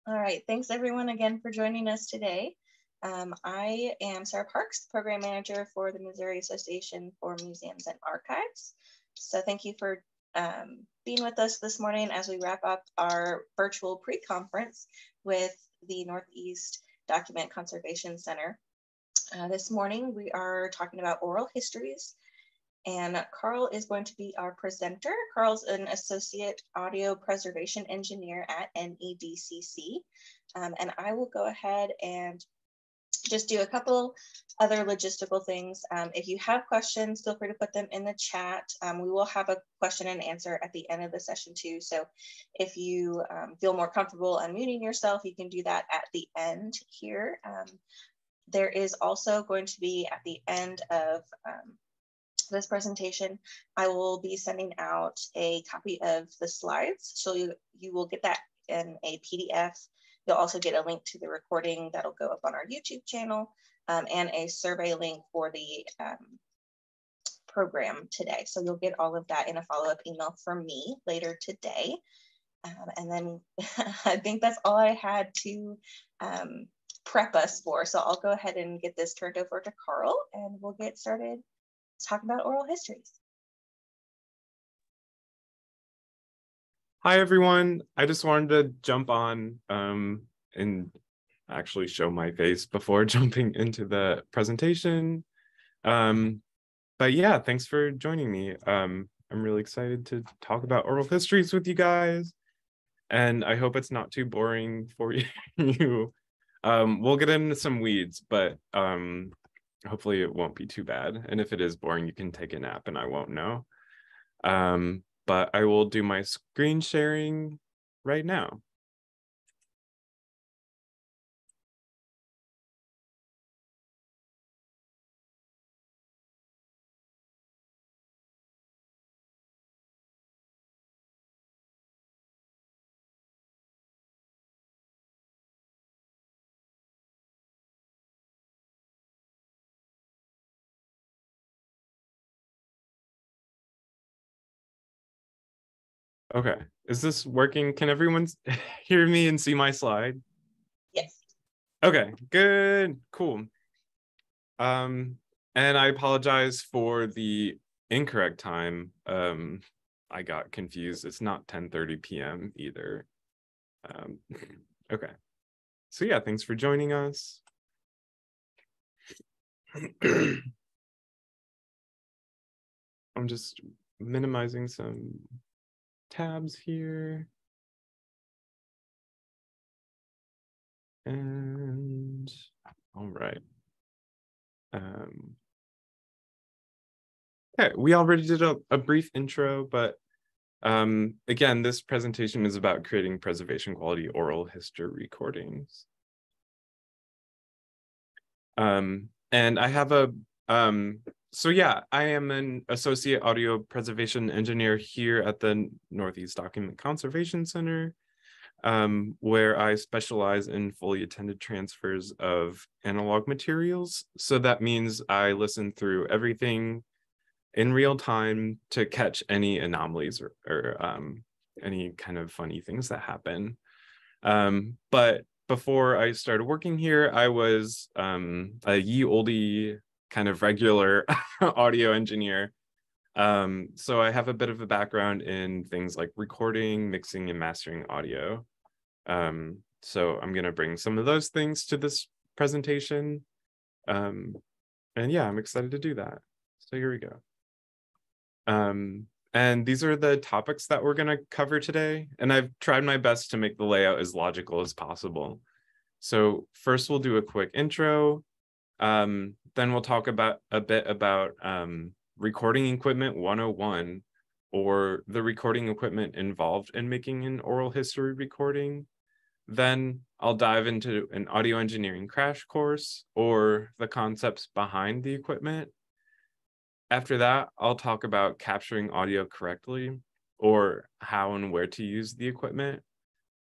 All right, thanks everyone again for joining us today. I am Sarah Parks, Program Manager for the Missouri Association for Museums and Archives. So thank you for being with us this morning as we wrap up our virtual pre-conference with the Northeast Document Conservation Center. This morning we are talking about oral histories, and Karl is going to be our presenter. Karl's an associate audio preservation engineer at NEDCC. And I will go ahead and just do a couple other logistical things. If you have questions, feel free to put them in the chat. We will have a question and answer at the end of the session too. So if you feel more comfortable unmuting yourself, you can do that at the end here. There is also going to be at the end of this presentation, I will be sending out a copy of the slides. So you will get that in a PDF. You'll also get a link to the recording that'll go up on our YouTube channel, and a survey link for the program today. So you'll get all of that in a follow-up email from me later today. And then I think that's all I had to prep us for. So I'll go ahead and get this turned over to Karl, and we'll get started talking about oral histories. Hi, everyone. I just wanted to jump on and actually show my face before jumping into the presentation. But yeah, thanks for joining me. I'm really excited to talk about oral histories with you guys. And I hope it's not too boring for you. We'll get into some weeds, but hopefully it won't be too bad. And if it is boring, you can take a nap and I won't know. But I will do my screen sharing right now. Okay, is this working? Can everyone hear me and see my slide? Yes. Okay, good, cool. And I apologize for the incorrect time. I got confused. It's not 10:30 p.m. either. Okay, so yeah, thanks for joining us. I'm just minimizing some tabs here. And all right. Okay, we already did a brief intro, but again, this presentation is about creating preservation quality oral history recordings. And I have so yeah, I am an associate audio preservation engineer here at the Northeast Document Conservation Center, where I specialize in fully attended transfers of analog materials. So that means I listen through everything in real time to catch any anomalies or any kind of funny things that happen. But before I started working here, I was a ye olde kind of regular audio engineer. So I have a bit of a background in things like recording, mixing, and mastering audio. So I'm going to bring some of those things to this presentation. And yeah, I'm excited to do that. So here we go. And these are the topics that we're going to cover today. And I've tried my best to make the layout as logical as possible. So first we'll do a quick intro. Then we'll talk about a bit about recording equipment 101, or the recording equipment involved in making an oral history recording. Then I'll dive into an audio engineering crash course, or the concepts behind the equipment. After that, I'll talk about capturing audio correctly, or how and where to use the equipment.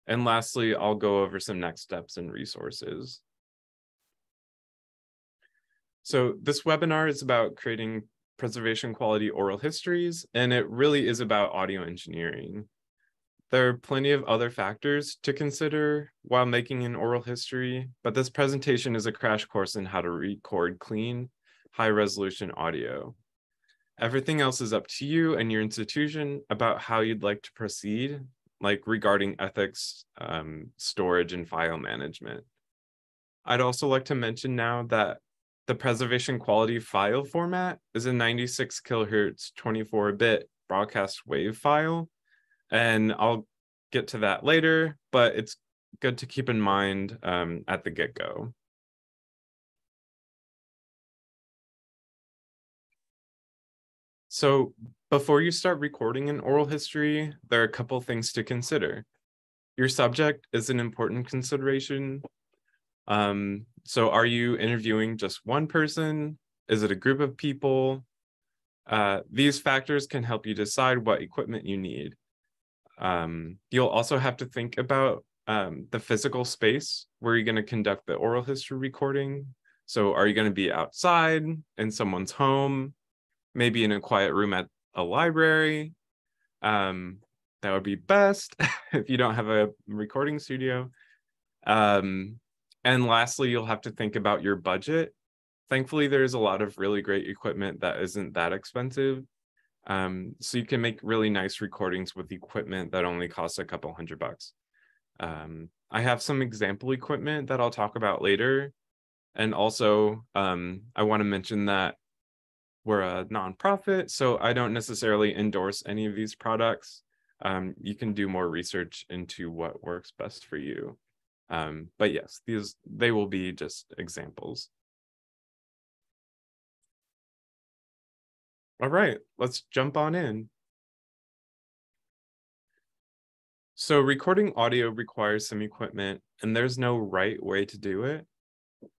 And lastly, I'll go over some next steps and resources. So this webinar is about creating preservation quality oral histories, and it really is about audio engineering. there are plenty of other factors to consider while making an oral history, but this presentation is a crash course in how to record clean, high-resolution audio. Everything else is up to you and your institution about how you'd like to proceed, like regarding ethics, storage, and file management. I'd also like to mention now that the preservation quality file format is a 96 kilohertz 24-bit broadcast wave file, and I'll get to that later, but it's good to keep in mind at the get-go. So before you start recording an oral history, there are a couple things to consider. Your subject is an important consideration. So are you interviewing just one person? Is it a group of people? These factors can help you decide what equipment you need. You'll also have to think about the physical space where you're going to conduct the oral history recording. So are you going to be outside in someone's home, maybe in a quiet room at a library? That would be best if you don't have a recording studio. And lastly, you'll have to think about your budget. Thankfully, there's a lot of really great equipment that isn't that expensive. So you can make really nice recordings with equipment that only costs a couple $100. I have some example equipment that I'll talk about later. And also, I want to mention that we're a nonprofit, so I don't necessarily endorse any of these products. You can do more research into what works best for you. But yes, they will be just examples. All right, let's jump on in. So recording audio requires some equipment, and there's no right way to do it.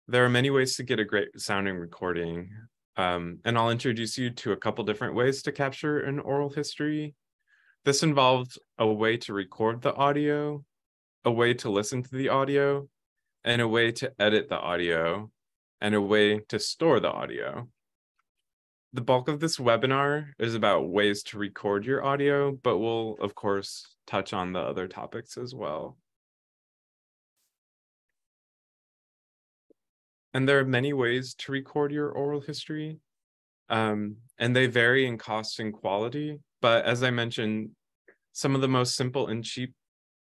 There are many ways to get a great sounding recording, and I'll introduce you to a couple different ways to capture an oral history. This involves a way to record the audio, a way to listen to the audio, and a way to edit the audio, and a way to store the audio. The bulk of this webinar is about ways to record your audio, but we'll, of course, touch on the other topics as well. And there are many ways to record your oral history, and they vary in cost and quality. But as I mentioned, some of the most simple and cheap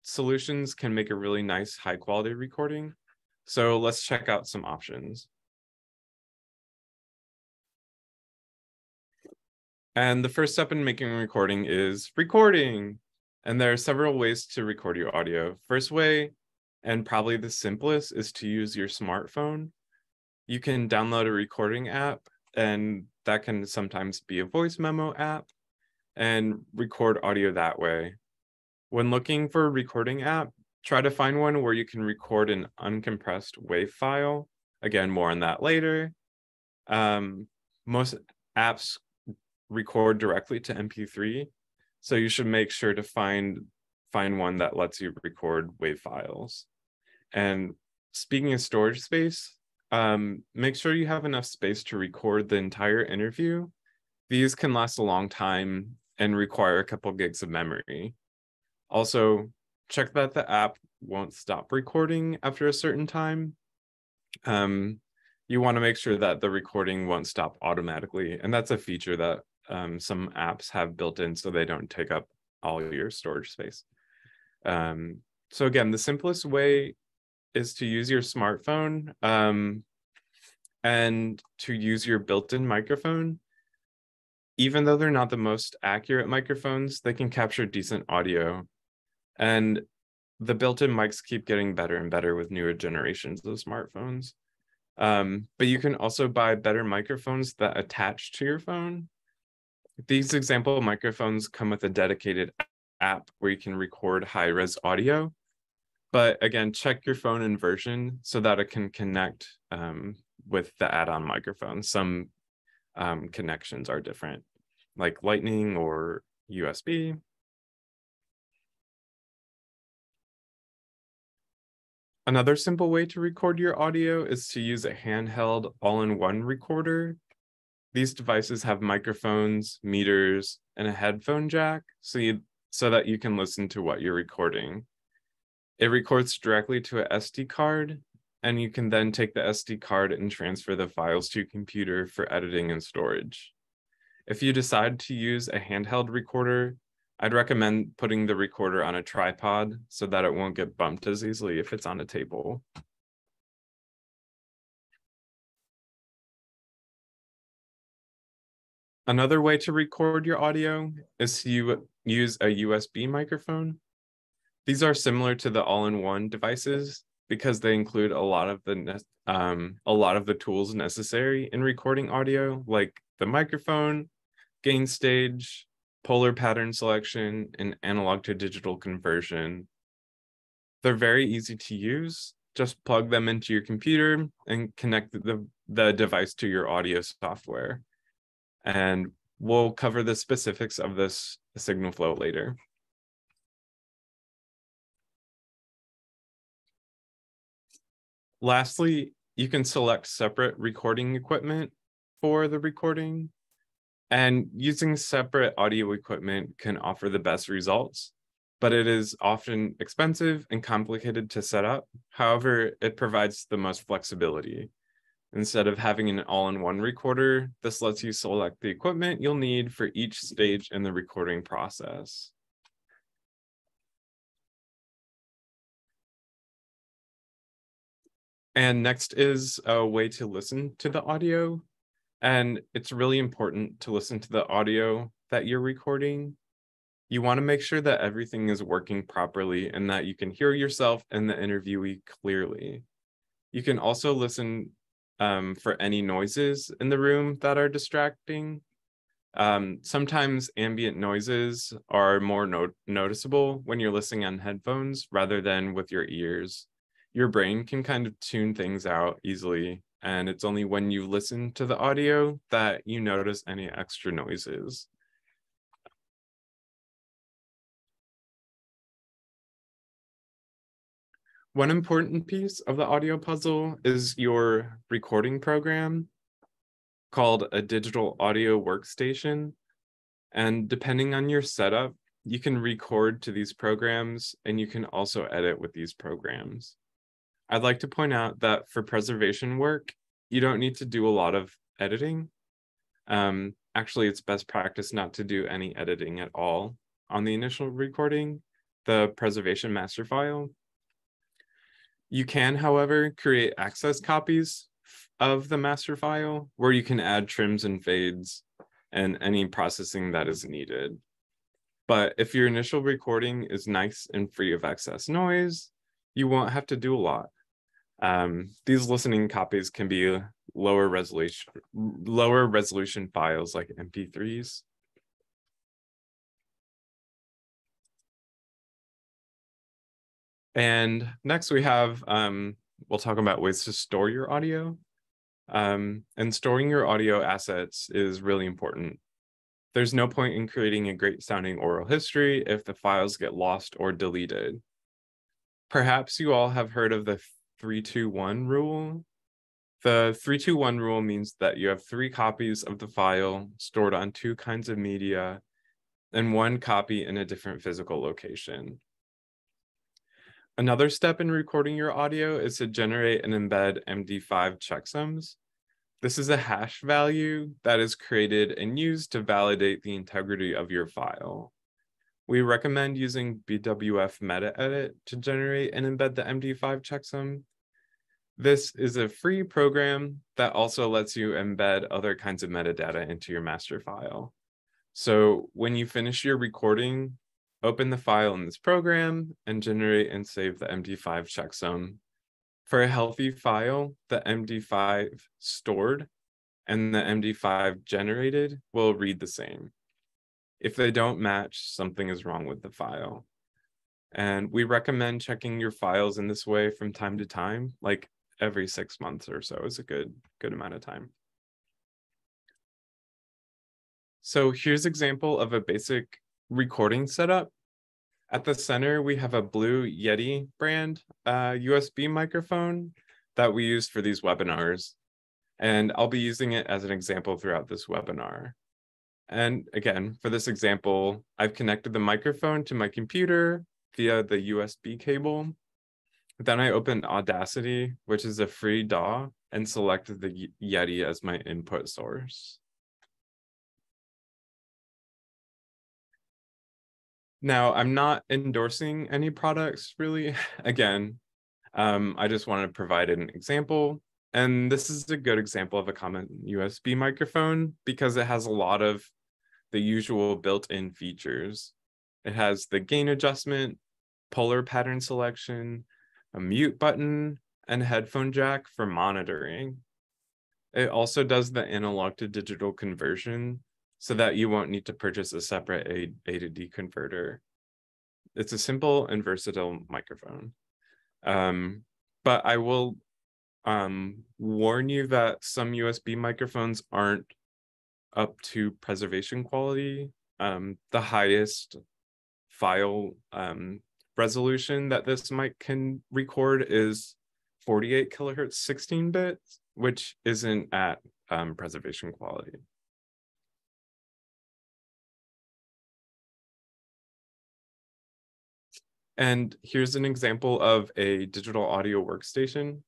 solutions can make a really nice high quality recording. So let's check out some options. And the first step in making a recording is recording. And there are several ways to record your audio. First way, and probably the simplest, is to use your smartphone. You can download a recording app, and that can sometimes be a voice memo app, and record audio that way. When looking for a recording app, try to find one where you can record an uncompressed WAV file. Again, more on that later. Most apps record directly to MP3, so you should make sure to find one that lets you record WAV files. And speaking of storage space, make sure you have enough space to record the entire interview. These can last a long time and require a couple gigs of memory. Also, check that the app won't stop recording after a certain time. You want to make sure that the recording won't stop automatically, and that's a feature that some apps have built in so they don't take up all your storage space. So again, the simplest way is to use your smartphone and to use your built-in microphone. Even though they're not the most accurate microphones, they can capture decent audio. And the built-in mics keep getting better and better with newer generations of smartphones. But you can also buy better microphones that attach to your phone. These example microphones come with a dedicated app where you can record high-res audio. But again, check your phone and version so that it can connect with the add-on microphone. Some connections are different, like Lightning or USB. Another simple way to record your audio is to use a handheld all-in-one recorder. These devices have microphones, meters, and a headphone jack, so so that you can listen to what you're recording. It records directly to an SD card, and you can then take the SD card and transfer the files to your computer for editing and storage. If you decide to use a handheld recorder, I'd recommend putting the recorder on a tripod so that it won't get bumped as easily if it's on a table. Another way to record your audio is to use a USB microphone. These are similar to the all-in-one devices because they include a lot of the tools necessary in recording audio, like the microphone, gain stage, polar pattern selection, and analog to digital conversion. They're very easy to use. Just plug them into your computer and connect the device to your audio software. And we'll cover the specifics of this signal flow later. Lastly, you can select separate recording equipment for the recording, and using separate audio equipment can offer the best results, but it is often expensive and complicated to set up. However, it provides the most flexibility. Instead of having an all-in-one recorder, this lets you select the equipment you'll need for each stage in the recording process. And next is a way to listen to the audio. And it's really important to listen to the audio that you're recording. You want to make sure that everything is working properly and that you can hear yourself and the interviewee clearly. You can also listen for any noises in the room that are distracting. Sometimes ambient noises are more noticeable when you're listening on headphones rather than with your ears. Your brain can kind of tune things out easily, and it's only when you listen to the audio that you notice any extra noises. One important piece of the audio puzzle is your recording program called a digital audio workstation. And depending on your setup, you can record to these programs and you can also edit with these programs. I'd like to point out that for preservation work, you don't need to do a lot of editing. Actually, it's best practice not to do any editing at all on the initial recording, the preservation master file. You can, however, create access copies of the master file where you can add trims and fades and any processing that is needed. But if your initial recording is nice and free of excess noise, you won't have to do a lot. These listening copies can be lower resolution files like MP3s. And next we have, we'll talk about ways to store your audio. And storing your audio assets is really important. There's no point in creating a great sounding oral history if the files get lost or deleted. Perhaps you all have heard of the 3-2-1 rule. The 3-2-1 rule means that you have 3 copies of the file stored on 2 kinds of media and 1 copy in a different physical location. Another step in recording your audio is to generate and embed MD5 checksums. This is a hash value that is created and used to validate the integrity of your file. We recommend using BWF MetaEdit to generate and embed the MD5 checksum. This is a free program that also lets you embed other kinds of metadata into your master file. So when you finish your recording, open the file in this program and generate and save the MD5 checksum. For a healthy file, the MD5 stored and the MD5 generated will read the same. If they don't match, something is wrong with the file. And we recommend checking your files in this way from time to time, like every 6 months or so is a good amount of time. So here's an example of a basic recording setup. At the center, we have a blue Yeti brand USB microphone that we use for these webinars. And I'll be using it as an example throughout this webinar. And again, for this example, I've connected the microphone to my computer via the USB cable. Then I opened Audacity, which is a free DAW, and selected the Yeti as my input source. Now, I'm not endorsing any products really. Again, I just wanted to provide an example. And this is a good example of a common USB microphone because it has a lot of the usual built-in features. It has the gain adjustment, polar pattern selection, a mute button, and headphone jack for monitoring. It also does the analog to digital conversion so that you won't need to purchase a separate A to D converter. It's a simple and versatile microphone. But I will warn you that some USB microphones aren't up to preservation quality. The highest file resolution that this mic can record is 48 kilohertz 16 bits, which isn't at preservation quality. And here's an example of a digital audio workstation.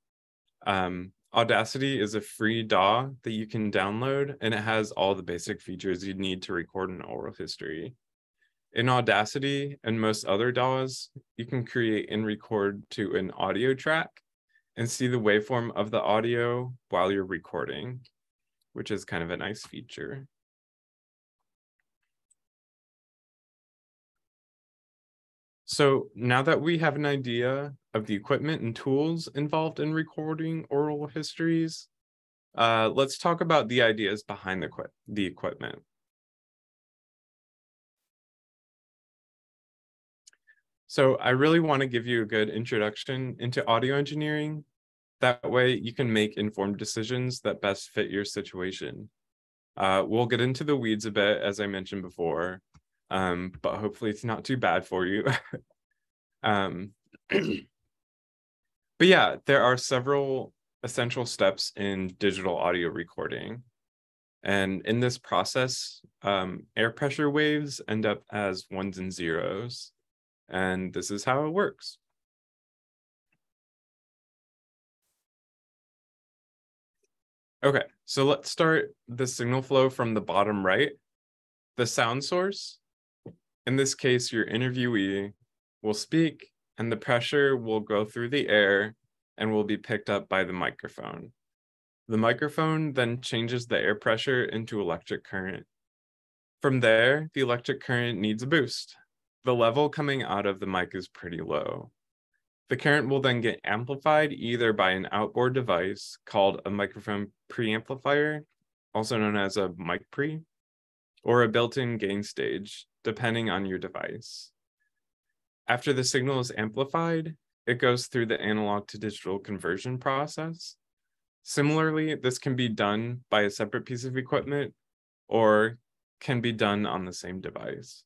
Audacity is a free DAW that you can download, and it has all the basic features you need to record an oral history. In Audacity and most other DAWs, you can create and record to an audio track and see the waveform of the audio while you're recording, which is kind of a nice feature. So now that we have an idea of the equipment and tools involved in recording oral histories, let's talk about the ideas behind the equipment. So I really want to give you a good introduction into audio engineering. That way you can make informed decisions that best fit your situation. We'll get into the weeds a bit, as I mentioned before, but hopefully it's not too bad for you. But yeah, there are several essential steps in digital audio recording. And in this process, air pressure waves end up as ones and zeros. And this is how it works. Okay, so let's start the signal flow from the bottom right. The sound source, in this case, your interviewee will speak and the pressure will go through the air and will be picked up by the microphone. The microphone then changes the air pressure into electric current. From there, the electric current needs a boost. The level coming out of the mic is pretty low. The current will then get amplified either by an outboard device called a microphone preamplifier, also known as a mic pre, or a built-in gain stage, depending on your device. After the signal is amplified, it goes through the analog to digital conversion process. Similarly, this can be done by a separate piece of equipment or can be done on the same device.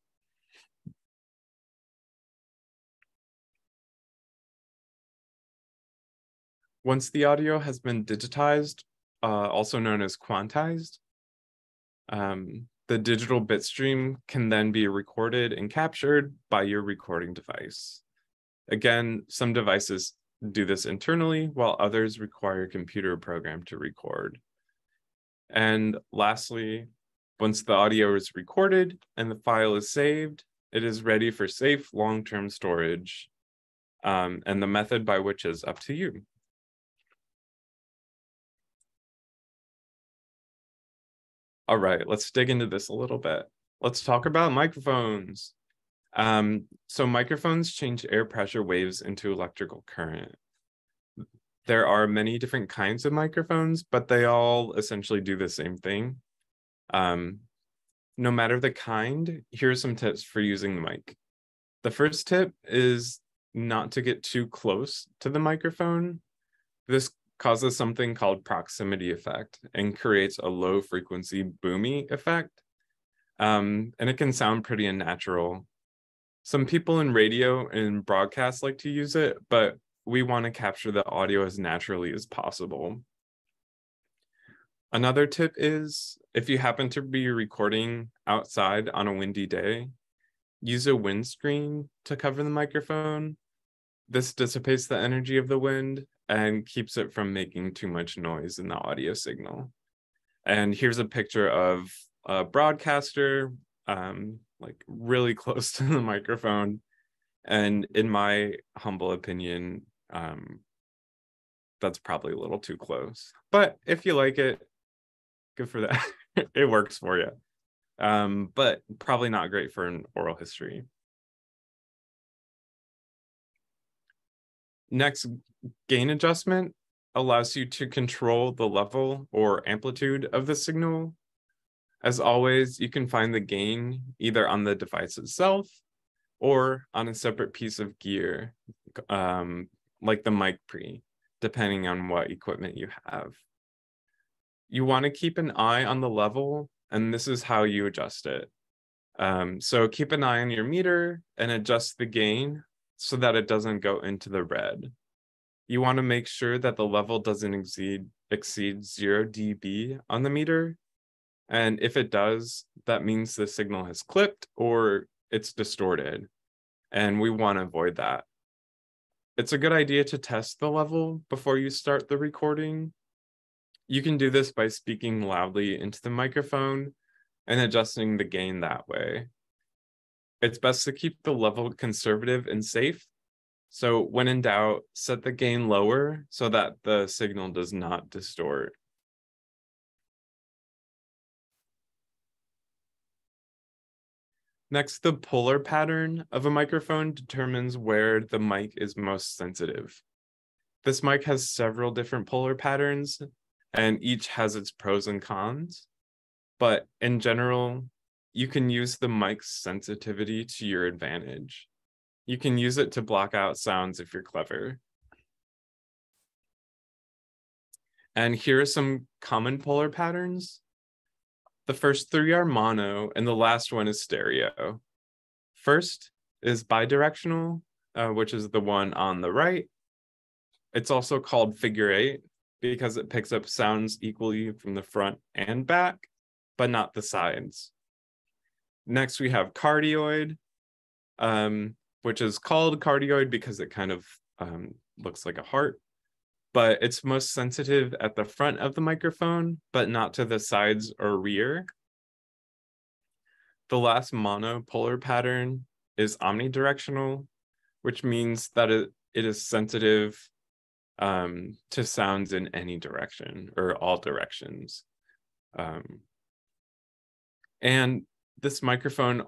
Once the audio has been digitized, also known as quantized, the digital bit stream can then be recorded and captured by your recording device. Again, some devices do this internally, while others require a computer program to record. And lastly, once the audio is recorded and the file is saved, it is ready for safe long-term storage. And the method by which is up to you. All right, let's dig into this a little bit. Let's talk about microphones. So microphones change air pressure waves into electrical current. There are many different kinds of microphones, but they all essentially do the same thing. No matter the kind, here are some tips for using the mic. The first tip is not to get too close to the microphone. This causes something called proximity effect and creates a low frequency boomy effect. And it can sound pretty unnatural. Some people in radio and broadcast like to use it, but we want to capture the audio as naturally as possible. Another tip is if you happen to be recording outside on a windy day, use a windscreen to cover the microphone. This dissipates the energy of the wind and keeps it from making too much noise in the audio signal. And here's a picture of a broadcaster, like really close to the microphone. And in my humble opinion, that's probably a little too close. But if you like it, good for that. It works for you. But probably not great for an oral history. Next, gain adjustment allows you to control the level or amplitude of the signal. As always, you can find the gain either on the device itself or on a separate piece of gear, like the mic pre, depending on what equipment you have. You want to keep an eye on the level, and this is how you adjust it. So keep an eye on your meter and adjust the gain so that it doesn't go into the red. You want to make sure that the level doesn't exceed 0 dB on the meter. And if it does, that means the signal has clipped or it's distorted. And we want to avoid that. It's a good idea to test the level before you start the recording. You can do this by speaking loudly into the microphone and adjusting the gain that way. It's best to keep the level conservative and safe. So when in doubt, set the gain lower so that the signal does not distort. Next, the polar pattern of a microphone determines where the mic is most sensitive. This mic has several different polar patterns, and each has its pros and cons. But in general, you can use the mic's sensitivity to your advantage. You can use it to block out sounds if you're clever. And here are some common polar patterns. The first 3 are mono, and the last one is stereo. First is bidirectional, which is the one on the right. It's also called figure 8 because it picks up sounds equally from the front and back, but not the sides. Next, we have cardioid, which is called cardioid because it kind of looks like a heart, but it's most sensitive at the front of the microphone, but not to the sides or rear. The last monopolar pattern is omnidirectional, which means that it is sensitive to sounds in any direction or all directions. And this microphone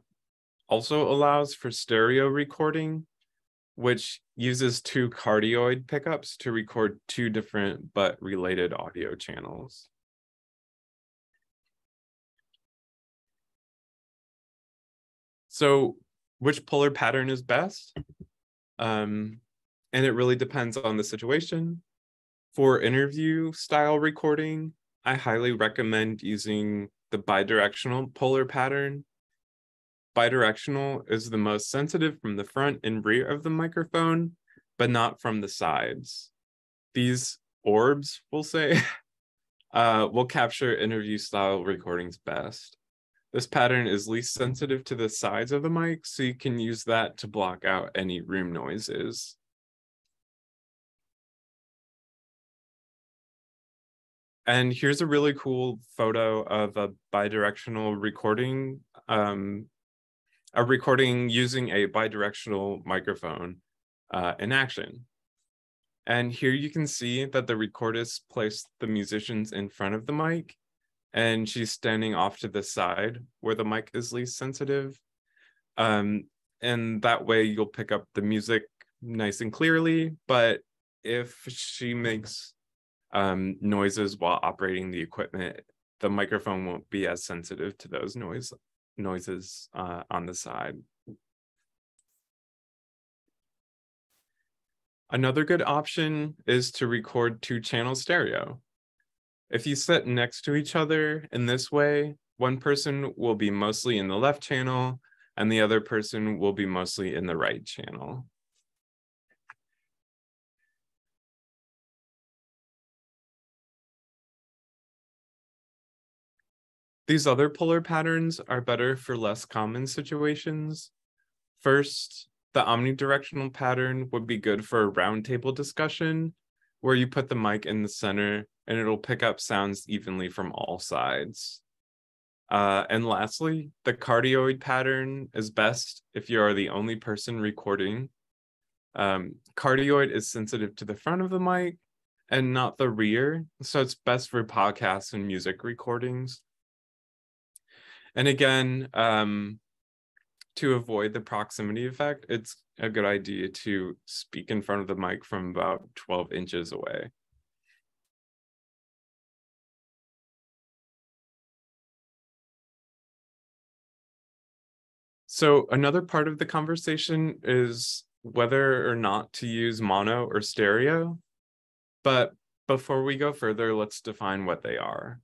also allows for stereo recording, which uses 2 cardioid pickups to record 2 different but related audio channels. So which polar pattern is best? And it really depends on the situation. For interview style recording, I highly recommend using the bidirectional polar pattern. Bidirectional is the most sensitive from the front and rear of the microphone, but not from the sides. These orbs, we'll say, will capture interview style recordings best. This pattern is least sensitive to the sides of the mic, so you can use that to block out any room noises. And here's a really cool photo of a bidirectional recording, a recording using a bidirectional microphone in action. And here you can see that the recordist placed the musicians in front of the mic, and she's standing off to the side where the mic is least sensitive. And that way you'll pick up the music nice and clearly, but if she makes noises while operating the equipment, the microphone won't be as sensitive to those noises on the side. Another good option is to record 2-channel stereo. If you sit next to each other in this way, one person will be mostly in the left channel and the other person will be mostly in the right channel. These other polar patterns are better for less common situations. First, the omnidirectional pattern would be good for a roundtable discussion where you put the mic in the center and it'll pick up sounds evenly from all sides. And lastly, the cardioid pattern is best if you are the only person recording. Cardioid is sensitive to the front of the mic and not the rear, so it's best for podcasts and music recordings. And again, to avoid the proximity effect, it's a good idea to speak in front of the mic from about 12 inches away. So another part of the conversation is whether or not to use mono or stereo. But before we go further, let's define what they are.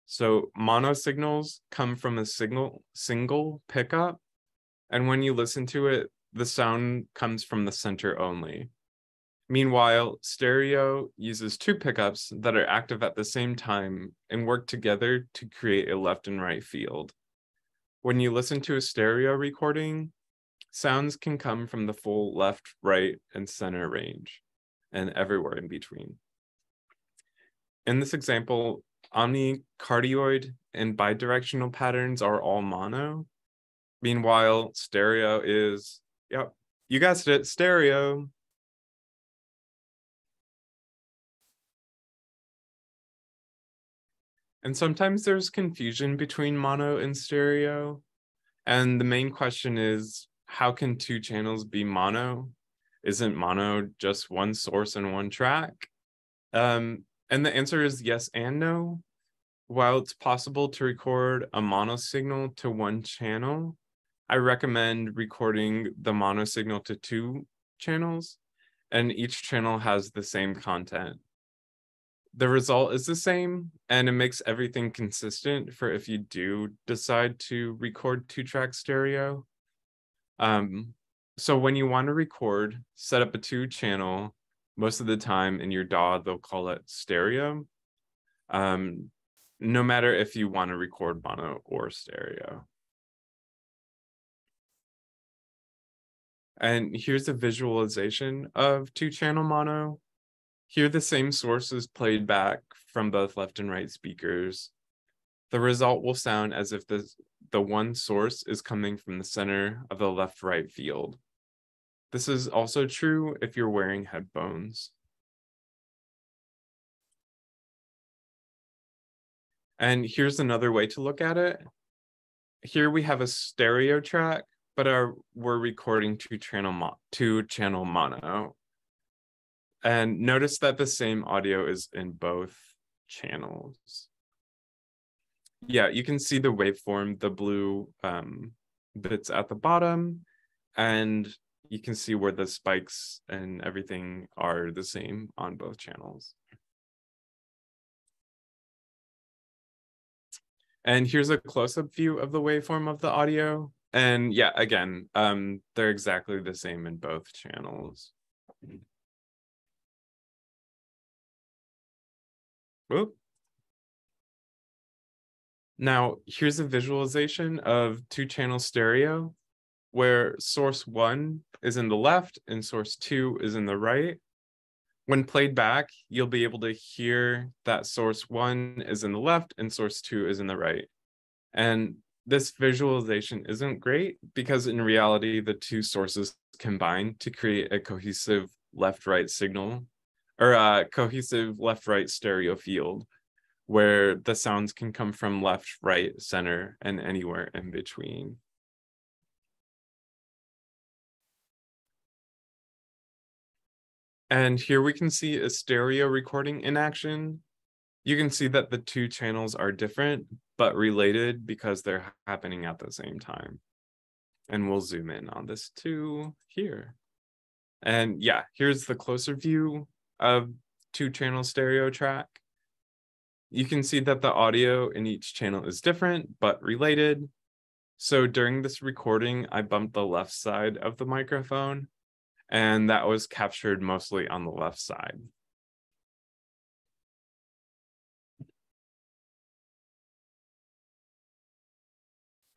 So mono signals come from a single pickup. And when you listen to it, the sound comes from the center only. Meanwhile, stereo uses two pickups that are active at the same time and work together to create a left and right field. When you listen to a stereo recording, sounds can come from the full left, right, and center range, and everywhere in between. In this example, omnicardioid and bidirectional patterns are all mono. Meanwhile, stereo is, yep, you guessed it, stereo. And sometimes there's confusion between mono and stereo. And the main question is, how can two channels be mono? Isn't mono just one source and one track? And the answer is yes and no. While it's possible to record a mono signal to one channel, I recommend recording the mono signal to two channels, and each channel has the same content. The result is the same, and it makes everything consistent for if you do decide to record two-track stereo. So when you want to record, set up a two-channel. Most of the time in your DAW, they'll call it stereo. No matter if you want to record mono or stereo. And here's a visualization of two-channel mono. Here the same source is played back from both left and right speakers. The result will sound as if the one source is coming from the center of the left-right field. This is also true if you're wearing headphones. And here's another way to look at it. Here we have a stereo track, but we're recording two-channel mono. And notice that the same audio is in both channels. Yeah, you can see the waveform, the blue bits at the bottom, and you can see where the spikes and everything are the same on both channels. And here's a close-up view of the waveform of the audio. And yeah, again, they're exactly the same in both channels. Whoop. Now, here's a visualization of two-channel stereo, where source 1 is in the left and source 2 is in the right. When played back, you'll be able to hear that source 1 is in the left and source 2 is in the right. And this visualization isn't great because in reality, the two sources combine to create a cohesive left-right signal, or a cohesive left-right stereo field, where the sounds can come from left, right, center, and anywhere in between. And here we can see a stereo recording in action. You can see that the two channels are different, but related because they're happening at the same time. And we'll zoom in on this too here. And yeah, here's the closer view of two-channel stereo track. You can see that the audio in each channel is different, but related. So during this recording, I bumped the left side of the microphone, and that was captured mostly on the left side.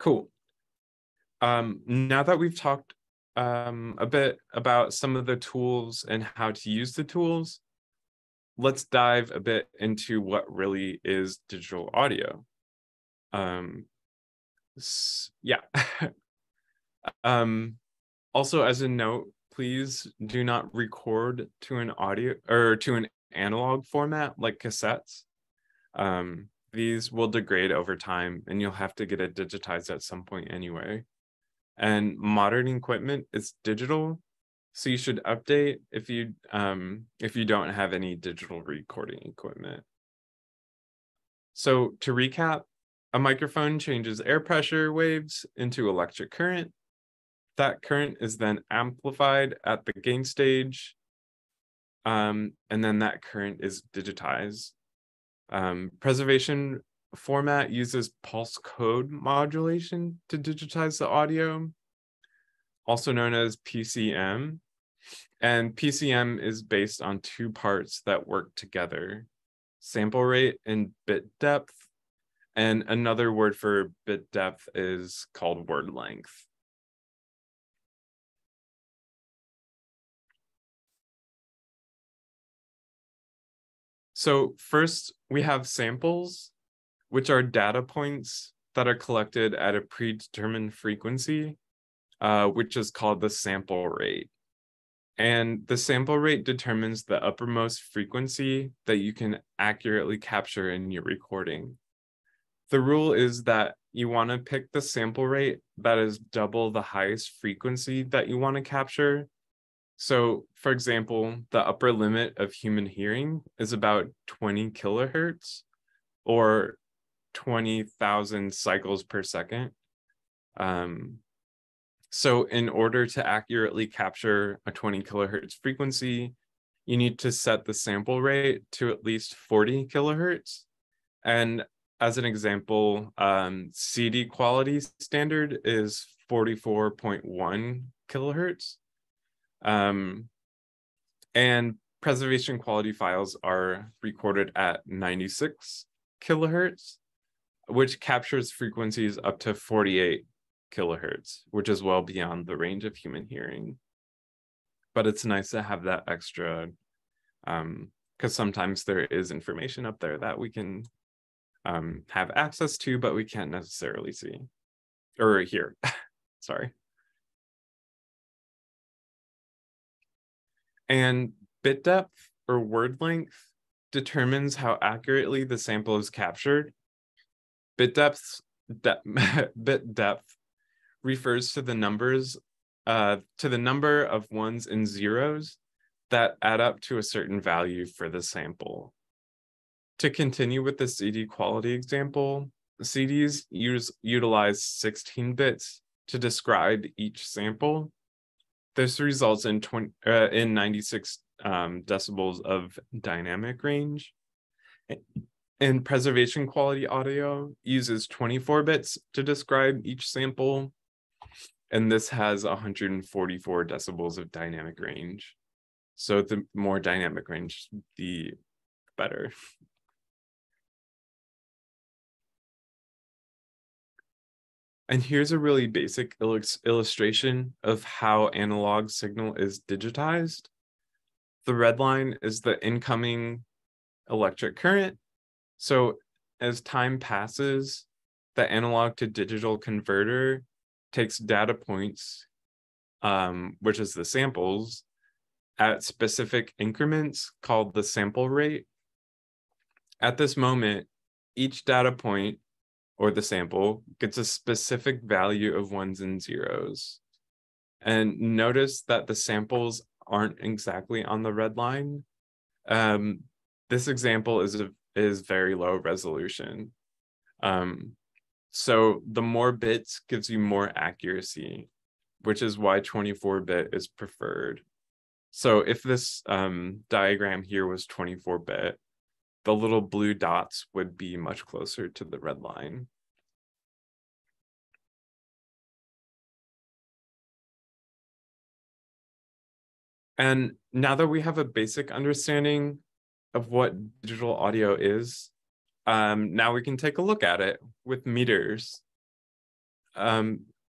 Cool. Now that we've talked a bit about some of the tools and how to use the tools, let's dive a bit into what really is digital audio. Yeah. Also, as a note, please do not record to an audio or to an analog format like cassettes. These will degrade over time and you'll have to get it digitized at some point anyway. And modern equipment is digital, so you should update if you don't have any digital recording equipment. So to recap, a microphone changes air pressure waves into electric current. That current is then amplified at the gain stage, and then that current is digitized. Preservation format uses pulse code modulation to digitize the audio, also known as PCM. And PCM is based on two parts that work together: sample rate and bit depth. And another word for bit depth is called word length. So first, we have samples, which are data points that are collected at a predetermined frequency, which is called the sample rate. And the sample rate determines the uppermost frequency that you can accurately capture in your recording. The rule is that you want to pick the sample rate that is double the highest frequency that you want to capture. So, for example, the upper limit of human hearing is about 20 kilohertz or 20,000 cycles per second. So in order to accurately capture a 20 kilohertz frequency, you need to set the sample rate to at least 40 kilohertz. And as an example, CD quality standard is 44.1 kilohertz. And preservation quality files are recorded at 96 kilohertz, which captures frequencies up to 48 kilohertz, which is well beyond the range of human hearing. But it's nice to have that extra, because sometimes there is information up there that we can have access to, but we can't necessarily see or hear. Sorry. And bit depth or word length determines how accurately the sample is captured. Bit depth refers to the numbers, to the number of ones and zeros that add up to a certain value for the sample. To continue with the CD quality example, CDs utilize 16 bits to describe each sample. This results in 96 decibels of dynamic range. And preservation quality audio uses 24 bits to describe each sample, and this has 144 decibels of dynamic range. So the more dynamic range, the better. And here's a really basic illustration of how analog signal is digitized. The red line is the incoming electric current. So as time passes, the analog to digital converter takes data points, which is the samples, at specific increments called the sample rate. At this moment, each data point or the sample gets a specific value of ones and zeros. And notice that the samples aren't exactly on the red line. This example is very low resolution. So the more bits gives you more accuracy, which is why 24-bit is preferred. So if this diagram here was 24-bit, the little blue dots would be much closer to the red line. And now that we have a basic understanding of what digital audio is, now we can take a look at it with meters.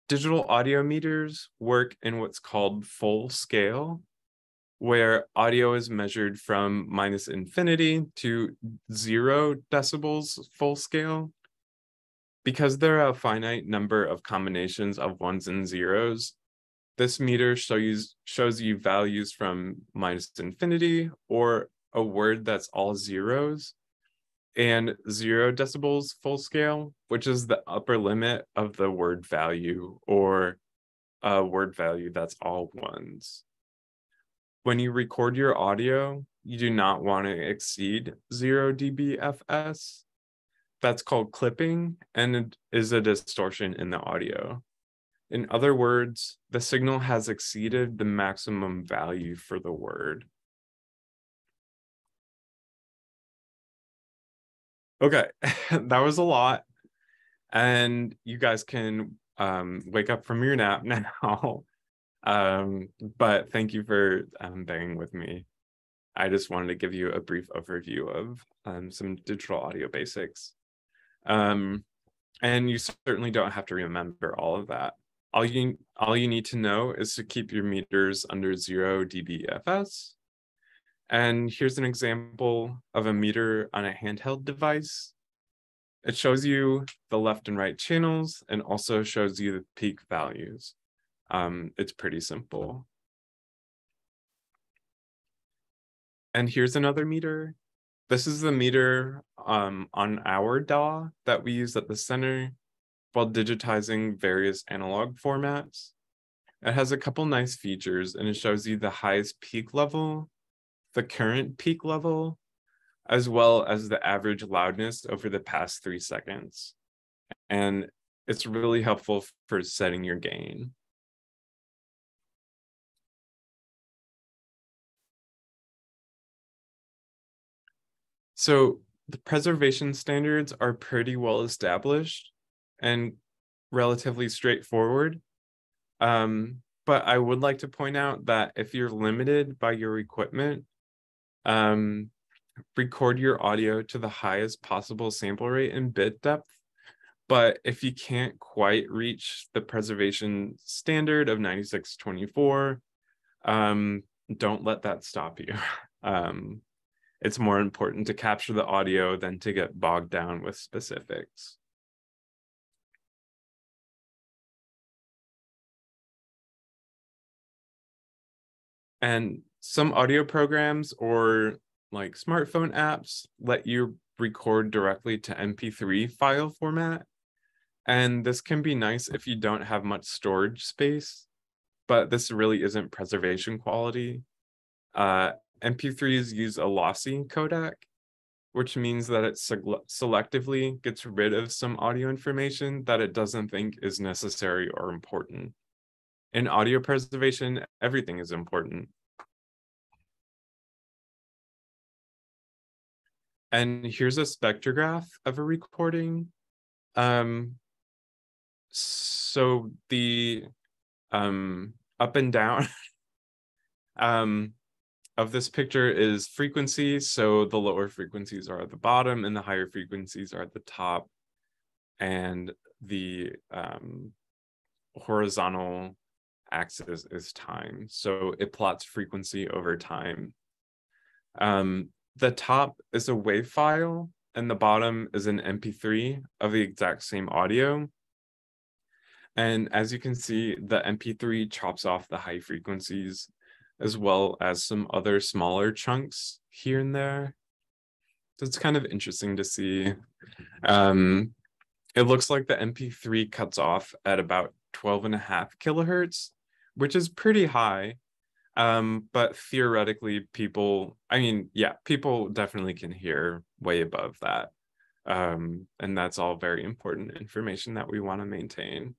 Digital audio meters work in what's called full scale, where audio is measured from -infinity to 0 decibels full scale. Because there are a finite number of combinations of ones and zeros, this meter shows you values from -infinity or a word that's all zeros, and 0 decibels full scale, which is the upper limit of the word value, or a word value that's all ones. When you record your audio, you do not want to exceed 0 dBFS. That's called clipping, and it is a distortion in the audio. In other words, the signal has exceeded the maximum value for the word. Okay, that was a lot. And you guys can wake up from your nap now. But thank you for bearing with me. I just wanted to give you a brief overview of some digital audio basics. And you certainly don't have to remember all of that. All you need to know is to keep your meters under 0 dBFS. And here's an example of a meter on a handheld device. It shows you the left and right channels and also shows you the peak values. It's pretty simple. And here's another meter. This is the meter on our DAW that we use at the center while digitizing various analog formats. It has a couple nice features, and it shows you the highest peak level, the current peak level, as well as the average loudness over the past 3 seconds. And it's really helpful for setting your gain. So the preservation standards are pretty well established and relatively straightforward. But I would like to point out that if you're limited by your equipment, record your audio to the highest possible sample rate and bit depth. But if you can't quite reach the preservation standard of 9624, don't let that stop you. It's more important to capture the audio than to get bogged down with specifics. And some audio programs or like smartphone apps let you record directly to MP3 file format. And this can be nice if you don't have much storage space, but this really isn't preservation quality. MP3s use a lossy codec, which means that it selectively gets rid of some audio information that it doesn't think is necessary or important. In audio preservation, everything is important. And here's a spectrograph of a recording. So the up and down of this picture is frequency. So the lower frequencies are at the bottom and the higher frequencies are at the top. And the horizontal axis is time. So it plots frequency over time. The top is a WAV file and the bottom is an MP3 of the exact same audio. And as you can see, the MP3 chops off the high frequencies as well as some other smaller chunks here and there. So it's kind of interesting to see. It looks like the MP3 cuts off at about 12.5 kilohertz, which is pretty high. But theoretically, people definitely can hear way above that. And that's all very important information that we want to maintain.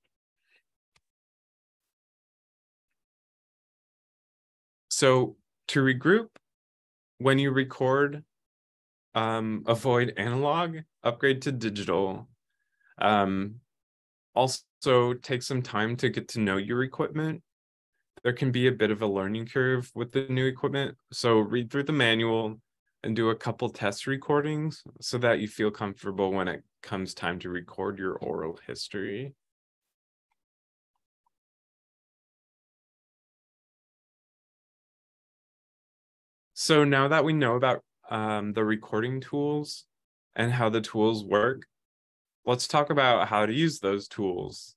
So to regroup, when you record, avoid analog, upgrade to digital. Also take some time to get to know your equipment. There can be a bit of a learning curve with the new equipment. So read through the manual and do a couple test recordings so that you feel comfortable when it comes time to record your oral history. So now that we know about the recording tools and how the tools work, let's talk about how to use those tools.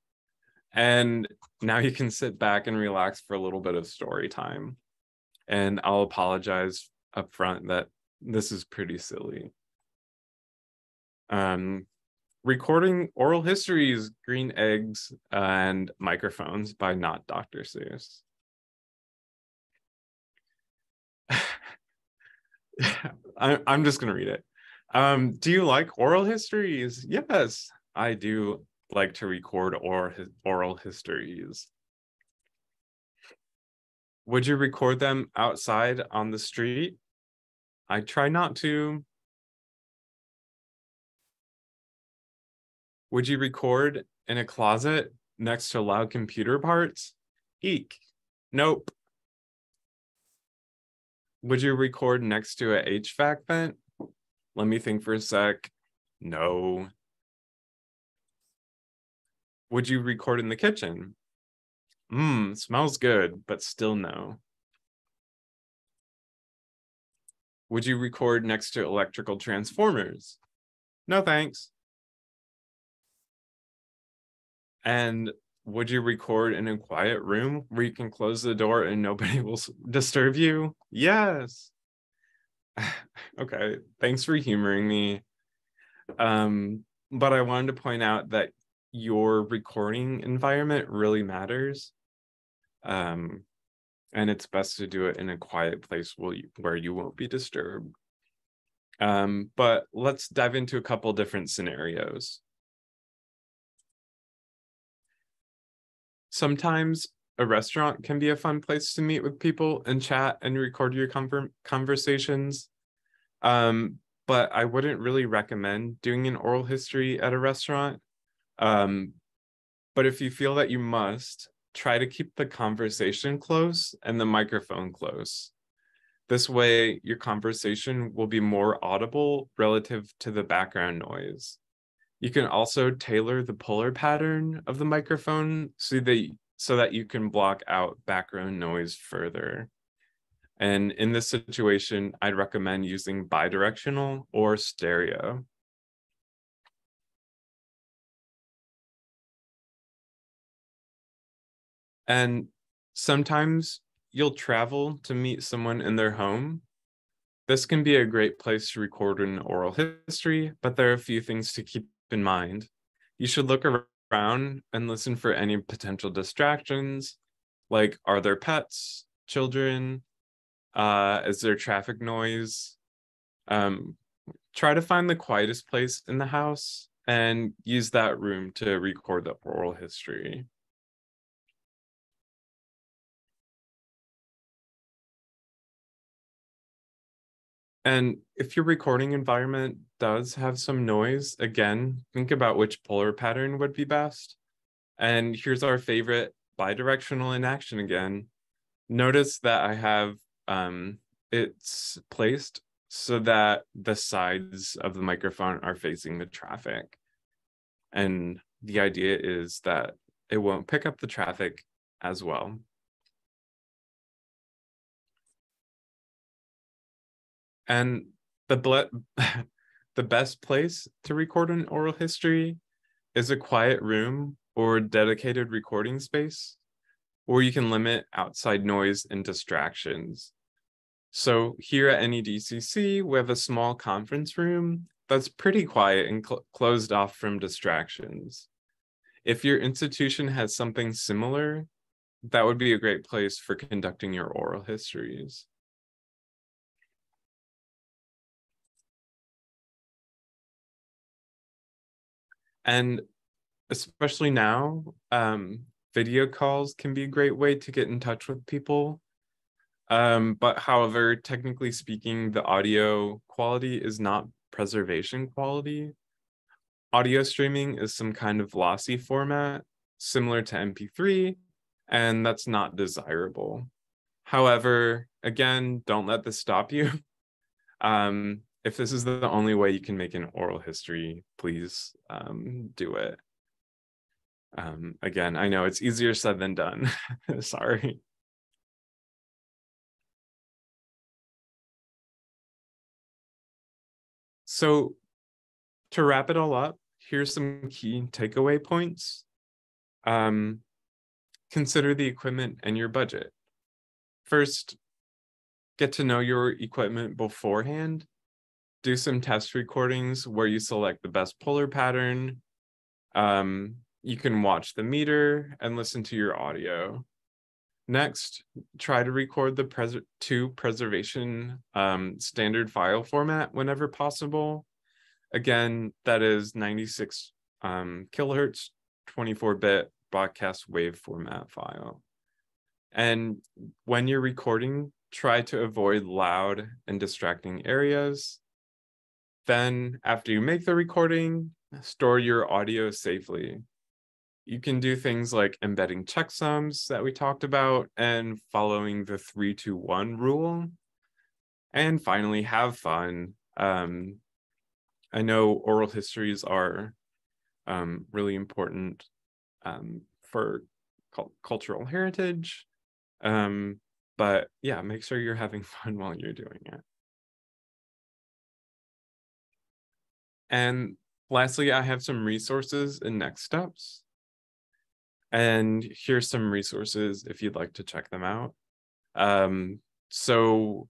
And now you can sit back and relax for a little bit of story time. And I'll apologize up front that this is pretty silly. Recording Oral Histories, Green Eggs, and Microphones by Not Dr. Seuss. I'm just gonna read it. Do you like oral histories? Yes, I do like to record oral histories. Would you record them outside on the street? I try not to. Would you record in a closet next to loud computer parts? Eek. Nope. Would you record next to a HVAC vent? Let me think for a sec. No. Would you record in the kitchen? Smells good, but still no. Would you record next to electrical transformers? No, thanks. And would you record in a quiet room where you can close the door and nobody will disturb you? Yes. Okay, thanks for humoring me. But I wanted to point out that your recording environment really matters. And it's best to do it in a quiet place where you won't be disturbed. But let's dive into a couple different scenarios. Sometimes a restaurant can be a fun place to meet with people and chat and record your conversations. But I wouldn't really recommend doing an oral history at a restaurant. But if you feel that you must, try to keep the conversation close and the microphone close. This way, your conversation will be more audible relative to the background noise. You can also tailor the puller pattern of the microphone so that you can block out background noise further. And in this situation, I'd recommend using bidirectional or stereo. And sometimes you'll travel to meet someone in their home. This can be a great place to record an oral history, but there are a few things to keep in mind. You should look around and listen for any potential distractions, like are there pets, children, is there traffic noise? Try to find the quietest place in the house and use that room to record the oral history. And if your recording environment does have some noise, again, think about which puller pattern would be best. And here's our favorite bidirectional in action again. Notice that I have it's placed so that the sides of the microphone are facing the traffic. And the idea is that it won't pick up the traffic as well. And the best place to record an oral history is a quiet room or dedicated recording space where you can limit outside noise and distractions. So here at NEDCC, we have a small conference room that's pretty quiet and closed off from distractions. If your institution has something similar, that would be a great place for conducting your oral histories. And especially now, video calls can be a great way to get in touch with people. But however, technically speaking, the audio quality is not preservation quality. Audio streaming is some kind of lossy format, similar to MP3, and that's not desirable. However, again, don't let this stop you. If this is the only way you can make an oral history, please do it. Again, I know it's easier said than done. Sorry. So to wrap it all up, here's some key takeaway points. Consider the equipment and your budget. First, get to know your equipment beforehand. Do some test recordings where you select the best puller pattern. You can watch the meter and listen to your audio. Next, try to record the preservation standard file format whenever possible. Again, that is 96 kilohertz, 24-bit broadcast wave format file. And when you're recording, try to avoid loud and distracting areas. Then, after you make the recording, store your audio safely. You can do things like embedding checksums that we talked about and following the 3-2-1 rule. And finally, have fun. I know oral histories are really important for cultural heritage. But yeah, make sure you're having fun while you're doing it. And lastly, I have some resources and next steps. And here's some resources if you'd like to check them out. So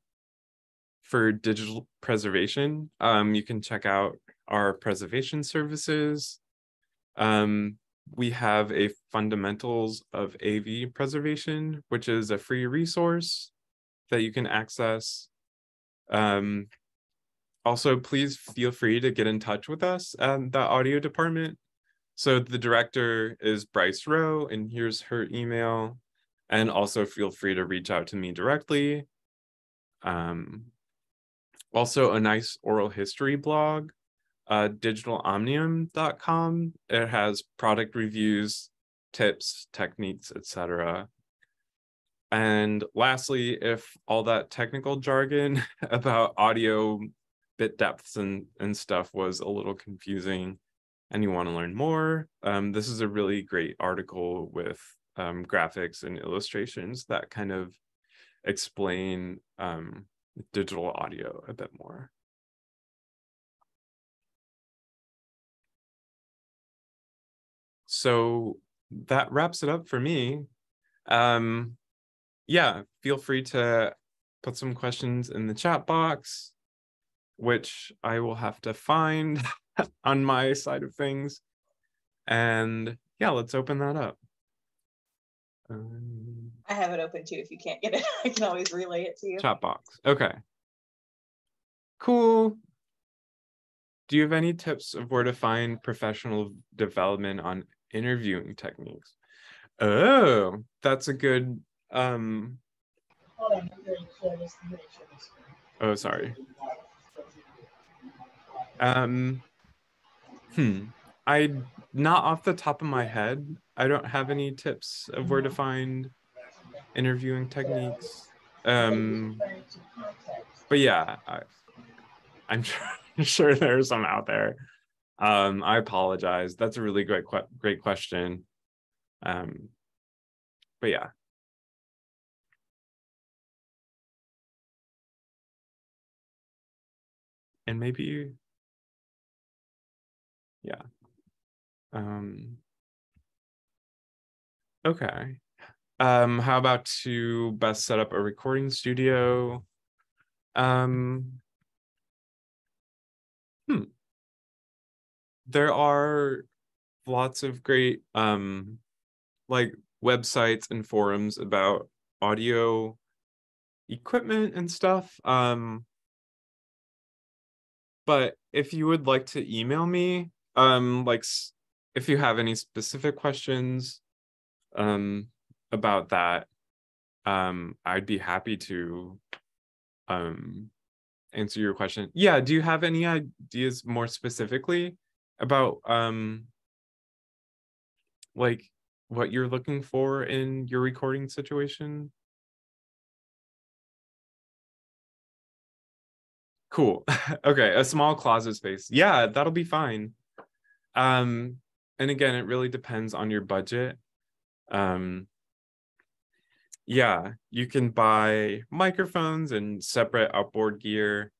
for digital preservation, you can check out our preservation services. We have a Fundamentals of AV Preservation, which is a free resource that you can access. Also, please feel free to get in touch with us at the audio department. So the director is Bryce Rowe, and here's her email. And also feel free to reach out to me directly. Also, a nice oral history blog, digitalomnium.com. It has product reviews, tips, techniques, etc. And lastly, if all that technical jargon about audio bit depths and stuff was a little confusing and you want to learn more, this is a really great article with graphics and illustrations that kind of explain digital audio a bit more. So that wraps it up for me. Yeah, feel free to put some questions in the chat box, which I will have to find on my side of things. And yeah, let's open that up. I have it open too. If you can't get it, I can always relay it to you. Chat box. Okay. Cool. Do you have any tips of where to find professional development on interviewing techniques? Oh, that's a good oh, sorry. I not off the top of my head, I don't have any tips of where to find interviewing techniques. But yeah, I'm sure there's some out there. I apologize. That's a really great question. But yeah. And maybe, yeah. Okay. How about to best set up a recording studio? There are lots of great like websites and forums about audio equipment and stuff. But if you would like to email me, like if you have any specific questions about that, I'd be happy to answer your question. Yeah, do you have any ideas more specifically about like what you're looking for in your recording situation? Cool. Okay, a small closet space. Yeah, that'll be fine. And again, it really depends on your budget. Yeah, you can buy microphones and separate outboard gear,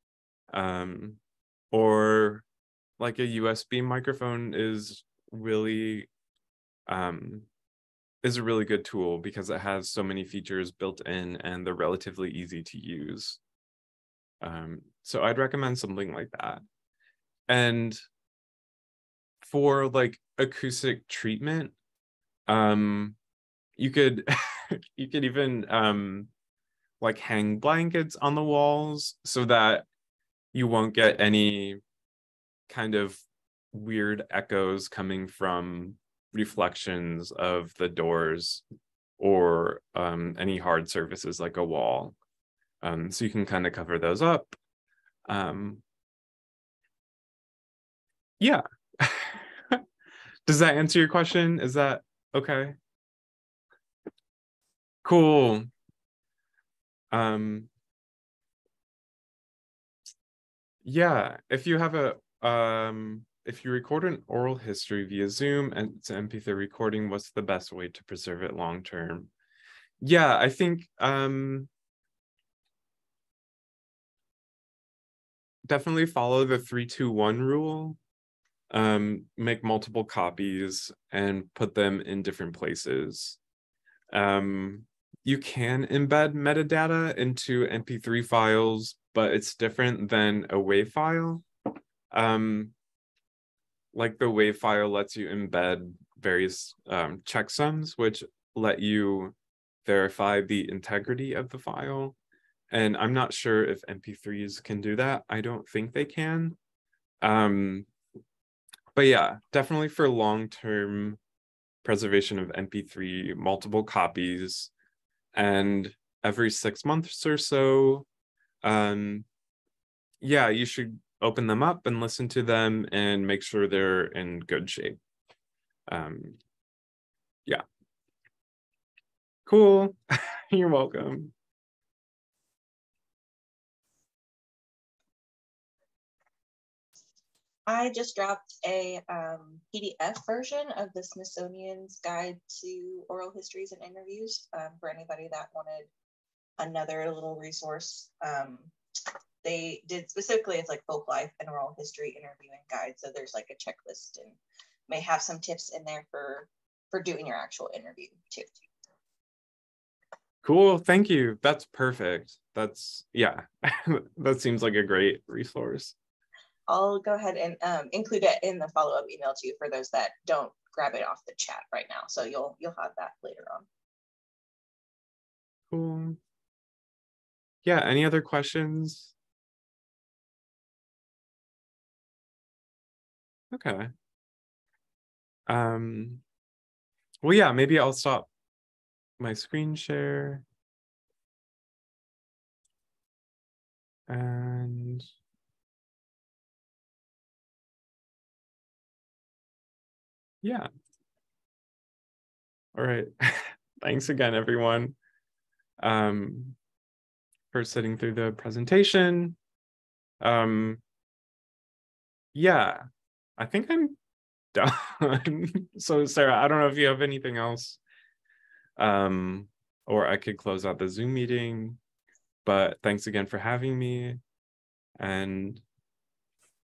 or like a USB microphone is really is a really good tool because it has so many features built in and they're relatively easy to use. So I'd recommend something like that. And for like acoustic treatment, you could you could even like hang blankets on the walls so that you won't get any kind of weird echoes coming from reflections of the doors or any hard surfaces like a wall. So you can kind of cover those up. Yeah. Does that answer your question? Is that okay? Cool. Yeah, if you have a if you record an oral history via Zoom and it's an MP3 recording, what's the best way to preserve it long term? Yeah, I think definitely follow the 3-2-1 rule. Make multiple copies and put them in different places. You can embed metadata into MP3 files, but it's different than a WAV file. Like the WAV file lets you embed various checksums, which let you verify the integrity of the file. And I'm not sure if MP3s can do that. I don't think they can. But yeah, definitely for long-term preservation of MP3, multiple copies, and every 6 months or so, yeah, you should open them up and listen to them and make sure they're in good shape. Yeah. Cool. You're welcome. I just dropped a PDF version of the Smithsonian's Guide to Oral Histories and Interviews for anybody that wanted another little resource. They did specifically, it's like folk life and oral history interviewing guide. So there's like a checklist and may have some tips in there for doing your actual interview too. Cool, thank you. That's perfect. That's, yeah, that seems like a great resource. I'll go ahead and include it in the follow-up email too for those that don't grab it off the chat right now. So you'll have that later on. Cool. Yeah, any other questions? Okay. Well, yeah, maybe I'll stop my screen share. And yeah. All right. Thanks again, everyone, for sitting through the presentation. Yeah, I think I'm done. So Sarah, I don't know if you have anything else, or I could close out the Zoom meeting, but thanks again for having me. And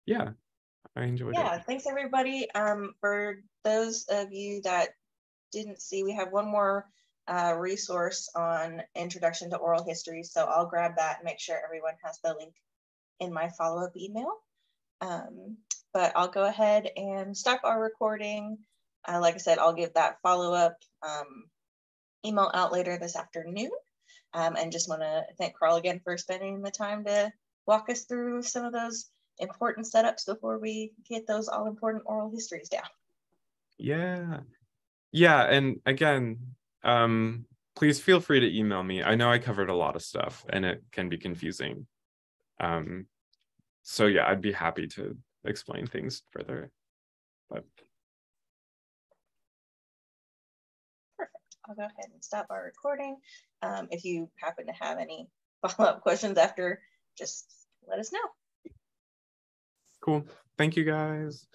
yeah, I enjoyed it. Yeah, thanks everybody. For those of you that didn't see, we have one more resource on Introduction to Oral History. So I'll grab that and make sure everyone has the link in my follow-up email. But I'll go ahead and stop our recording. Like I said, I'll give that follow-up email out later this afternoon. And just want to thank Karl again for spending the time to walk us through some of those important setups before we get those all important oral histories down. Yeah. Yeah, and again, please feel free to email me. I know I covered a lot of stuff and it can be confusing. So yeah, I'd be happy to explain things further. But perfect. I'll go ahead and stop our recording. If you happen to have any follow-up questions after, just let us know. Cool. Thank you, guys.